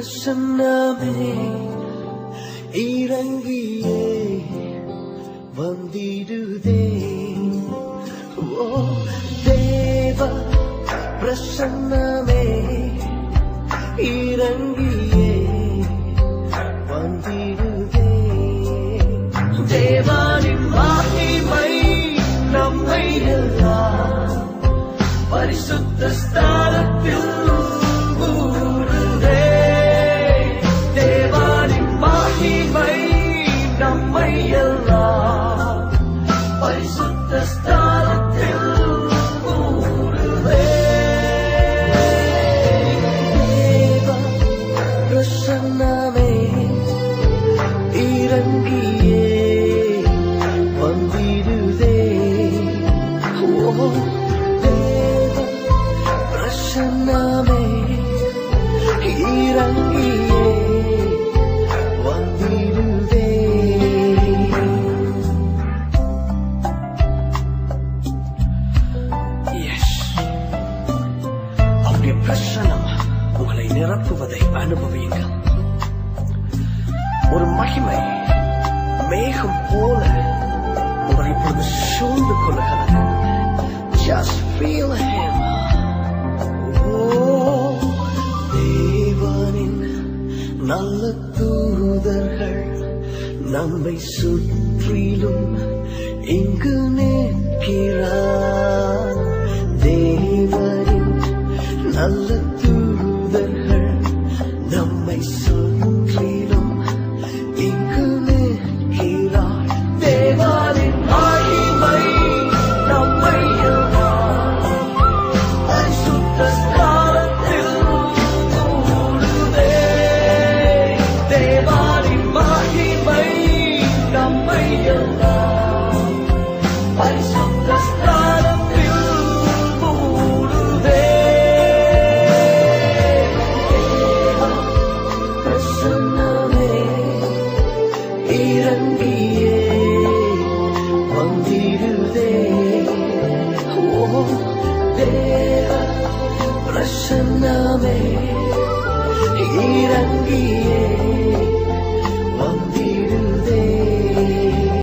பிரசன்னமே இறங்கியே வந்திடுதே. ஓ தேவ பிரசன்னமே இறங்கியே வந்திடுதே. தேவனின் மகிமை நம்மை எல்லாம் பரிசுத்த ஸ்தலத்தில் ஊறுதே. தேவனின் மகிமை நம்மை எல்லாம் பரிசுத்த ஸ்தலத்தில் ஊறுதே. தேவ பிரசன்னமே இறங்கியே வந்திடுதே. ஓ தேவ பிரசன்னமே இறங்கியே வந்திடுதே. அவருடைய பிரசன்னம் உங்களை நிரப்புவதை அனுபவியுங்கள். ஒரு மகிமை மேகம் போல உங்களை இப்பொழுது சூழ்ந்து கொள்ளுகிறது. Just feel him. Oh, தேவனின் நல்ல தூதர்கள் நம்மை சுற்றிலும் இங்கு நிற்கிறார். தேவனின் நல்ல தூதர்கள் நம்மை சுற்றிலும் இங்கு நிற்கிறார். தேவனின் மகிமை நம்மை எல்லாம் பரிசுத்த ஸ்தலத்தில் ஊறுதே. தேவனின் மகிமை நம்மை எல்லாம் பரிசுத்த ஸ்தலத்தில் ஊறுதே. பிரசன்னமே இறங்கியே வந்திடுதே. ஓ தேவ பிரசன்னமே இறங்கியே